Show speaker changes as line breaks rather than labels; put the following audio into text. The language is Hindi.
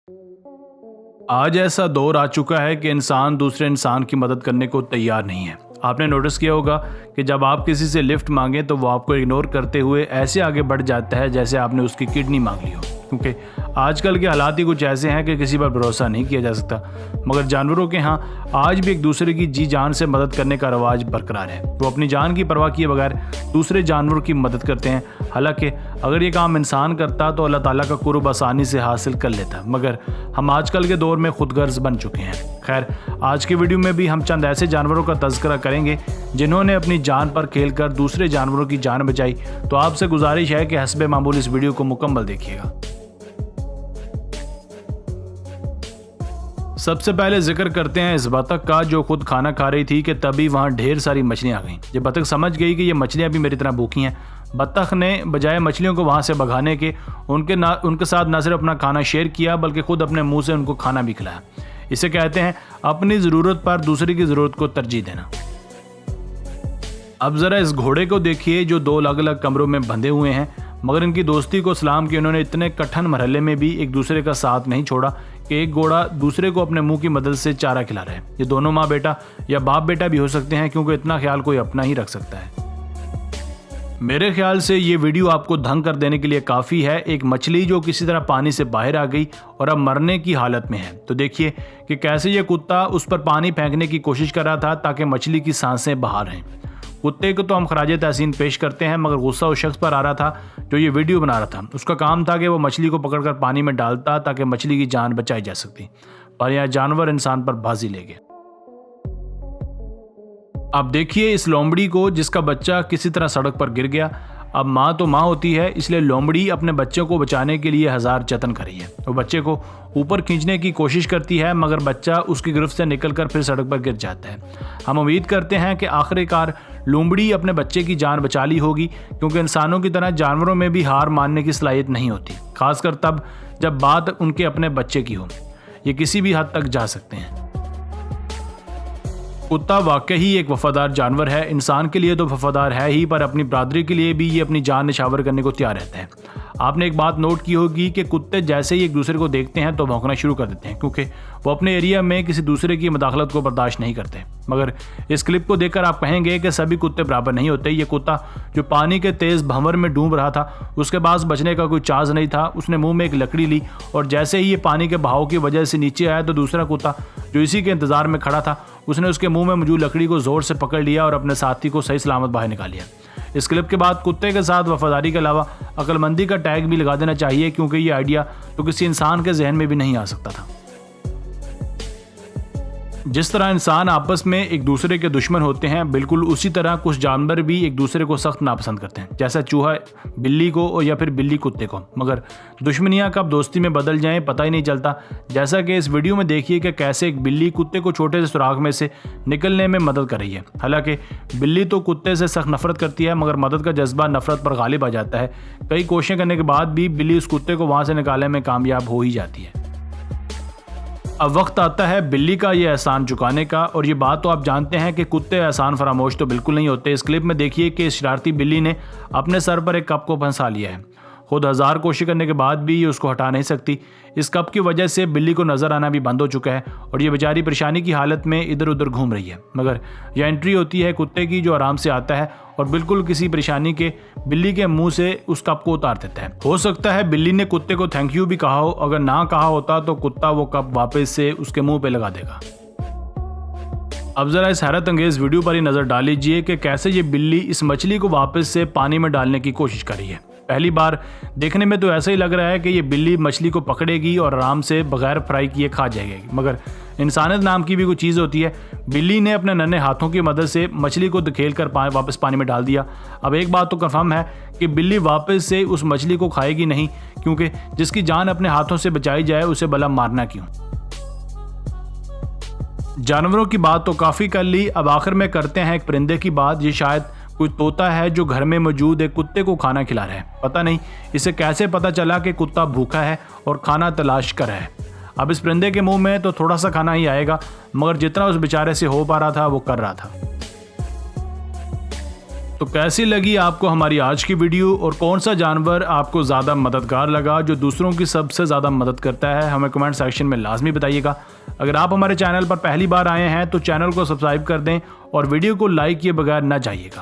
आज ऐसा दौर आ चुका है कि इंसान दूसरे इंसान की मदद करने को तैयार नहीं है। आपने नोटिस किया होगा कि जब आप किसी से लिफ्ट मांगें तो वो आपको इग्नोर करते हुए ऐसे आगे बढ़ जाता है जैसे आपने उसकी किडनी मांग ली हो, क्योंकि आजकल के हालात ही कुछ ऐसे हैं कि किसी पर भरोसा नहीं किया जा सकता। मगर जानवरों के यहाँ आज भी एक दूसरे की जी जान से मदद करने का रवाज बरकरार है। वो अपनी जान की परवाह किए बगैर दूसरे जानवरों की मदद करते हैं। हालांकि अगर ये काम इंसान करता तो अल्लाह ताला का कुर्ब आसानी से हासिल कर लेता, मगर हम आजकल के दौर में खुदगर्ज बन चुके हैं। खैर, आज की वीडियो में भी हम चंद ऐसे जानवरों का तज़किरा करेंगे जिन्होंने अपनी जान पर खेलकर दूसरे जानवरों की जान बचाई। तो आपसे गुजारिश है कि हस्बे मामूल इस वीडियो को मुकम्मल देखिएगा। सबसे पहले जिक्र करते हैं इस बतख का जो खुद खाना खा रही थी कि तभी वहाँ ढेर सारी मछलियाँ आ गईं। ये बतख समझ गई कि ये मछलियाँ भी मेरी तरह भूखी हैं। बतख ने बजाय मछलियों को वहाँ से भगाने के उनके साथ न सिर्फ अपना खाना शेयर किया बल्कि खुद अपने मुंह से उनको खाना भी खिलाया। इसे कहते हैं अपनी ज़रूरत पर दूसरे की ज़रूरत को तरजीह देना। अब ज़रा इस घोड़े को देखिए जो दो अलग अलग कमरों में बंधे हुए हैं, मगर इनकी दोस्ती को सलाम कि उन्होंने इतने कठिन मरहले में भी एक दूसरे का साथ नहीं छोड़ा कि एक घोड़ा दूसरे को अपने मुंह की मदद से चारा खिला रहा है। ये दोनों माँ बेटा या बाप बेटा भी हो सकते हैं, क्योंकि इतना ख्याल कोई अपना ही रख सकता है। मेरे ख्याल से ये वीडियो आपको दंग कर देने के लिए काफ़ी है। एक मछली जो किसी तरह पानी से बाहर आ गई और अब मरने की हालत में है। तो देखिए कि कैसे ये कुत्ता उस पर पानी फेंकने की कोशिश कर रहा था ताकि मछली की सांसें बाहर रहें। कुत्ते को तो हम खराज तहसीन पेश करते हैं, मगर गुस्सा उस शख्स पर आ रहा था जो ये वीडियो बना रहा था। उसका काम था कि वो मछली को पकड़कर पानी में डालता ताकि मछली की जान बचाई जा सकती, पर यह जानवर इंसान पर बाजी ले गया। अब देखिए इस लोमड़ी को जिसका बच्चा किसी तरह सड़क पर गिर गया। अब माँ तो माँ होती है, इसलिए लोमड़ी अपने बच्चे को बचाने के लिए हजार जतन कर रही है। वो बच्चे को ऊपर खींचने की कोशिश करती है, मगर बच्चा उसकी गिरफ्त से निकलकर फिर सड़क पर गिर जाता है। हम उम्मीद करते हैं कि आखिरकार लोमड़ी अपने बच्चे की जान बचा ली होगी, क्योंकि इंसानों की तरह जानवरों में भी हार मानने की सलाहियत नहीं होती, खासकर तब जब बात उनके अपने बच्चे की हो। ये किसी भी हद तक जा सकते हैं। कुत्ता वाकई ही एक वफादार जानवर है। इंसान के लिए तो वफादार है ही, पर अपनी बरादरी के लिए भी ये अपनी जान निछावर करने को तैयार रहता है। आपने एक बात नोट की होगी कि कुत्ते जैसे ही एक दूसरे को देखते हैं तो भौंकना शुरू कर देते हैं, क्योंकि वो अपने एरिया में किसी दूसरे की मदाखलत को बर्दाश्त नहीं करते। मगर इस क्लिप को देखकर आप कहेंगे कि सभी कुत्ते बराबर नहीं होते। ये कुत्ता जो पानी के तेज़ भंवर में डूब रहा था, उसके पास बचने का कोई चांस नहीं था। उसने मुंह में एक लकड़ी ली और जैसे ही ये पानी के बहाव की वजह से नीचे आया तो दूसरा कुत्ता जो इसी के इंतजार में खड़ा था, उसने उसके मुंह में मौजूद लकड़ी को जोर से पकड़ लिया और अपने साथी को सही सलामत बाहर निकाल लिया। इस क्लिप के बाद कुत्ते के साथ वफादारी के अलावा अक्लमंदी का टैग भी लगा देना चाहिए, क्योंकि ये आइडिया तो किसी इंसान के जहन में भी नहीं आ सकता था। जिस तरह इंसान आपस में एक दूसरे के दुश्मन होते हैं, बिल्कुल उसी तरह कुछ जानवर भी एक दूसरे को सख्त नापसंद करते हैं, जैसा चूहा बिल्ली को और या फिर बिल्ली कुत्ते को। मगर दुश्मनियां कब दोस्ती में बदल जाएं पता ही नहीं चलता, जैसा कि इस वीडियो में देखिए कि कैसे एक बिल्ली कुत्ते को छोटे से सुराख में से निकलने में मदद कर रही है। हालांकि बिल्ली तो कुत्ते से सख्त नफरत करती है, मगर मदद का जज्बा नफरत पर गालिब आ जाता है। कई कोशिशें करने के बाद भी बिल्ली उस कुत्ते को वहाँ से निकालने में कामयाब हो ही जाती है। अब वक्त आता है बिल्ली का ये एहसान चुकाने का, और ये बात तो आप जानते हैं कि कुत्ते एहसान फरामोश तो बिल्कुल नहीं होते। इस क्लिप में देखिए कि इस शरारती बिल्ली ने अपने सर पर एक कप को फंसा लिया है। खुद हजार कोशिश करने के बाद भी ये उसको हटा नहीं सकती। इस कप की वजह से बिल्ली को नजर आना भी बंद हो चुका है और ये बेचारी परेशानी की हालत में इधर उधर घूम रही है। मगर यह एंट्री होती है कुत्ते की, जो आराम से आता है और बिल्कुल किसी परेशानी के बिल्ली के मुंह से उस कप को उतार देता है। हो सकता है बिल्ली ने कुत्ते को थैंक यू भी कहा हो, अगर ना कहा होता तो कुत्ता वो कप वापस से उसके मुंह पे लगा देगा। अब जरा इस हैरत अंगेज वीडियो पर ही नजर डाल लीजिए कि कैसे ये बिल्ली इस मछली को वापस से पानी में डालने की कोशिश कर रही है। पहली बार देखने में तो ऐसा ही लग रहा है कि ये बिल्ली मछली को पकड़ेगी और आराम से बगैर फ्राई किए खा जाएगी, मगर इंसानियत नाम की भी कोई चीज़ होती है। बिल्ली ने अपने नन्हे हाथों की मदद से मछली को धकेल कर वापस पानी में डाल दिया। अब एक बात तो कंफर्म है कि बिल्ली वापस से उस मछली को खाएगी नहीं, क्योंकि जिसकी जान अपने हाथों से बचाई जाए उसे भला मारना क्यों। जानवरों की बात तो काफ़ी कर ली, अब आखिर में करते हैं एक परिंदे की बात। ये शायद कोई तोता है जो घर में मौजूद एक कुत्ते को खाना खिला रहा है। पता नहीं इसे कैसे पता चला कि कुत्ता भूखा है और खाना तलाश कर रहा है। अब इस परिंदे के मुंह में तो थोड़ा सा खाना ही आएगा, मगर जितना उस बेचारे से हो पा रहा था वो कर रहा था। तो कैसी लगी आपको हमारी आज की वीडियो और कौन सा जानवर आपको ज़्यादा मददगार लगा, जो दूसरों की सबसे ज़्यादा मदद करता है, हमें कमेंट सेक्शन में लाजमी बताइएगा। अगर आप हमारे चैनल पर पहली बार आए हैं तो चैनल को सब्सक्राइब कर दें और वीडियो को लाइक किए बगैर ना जाइएगा।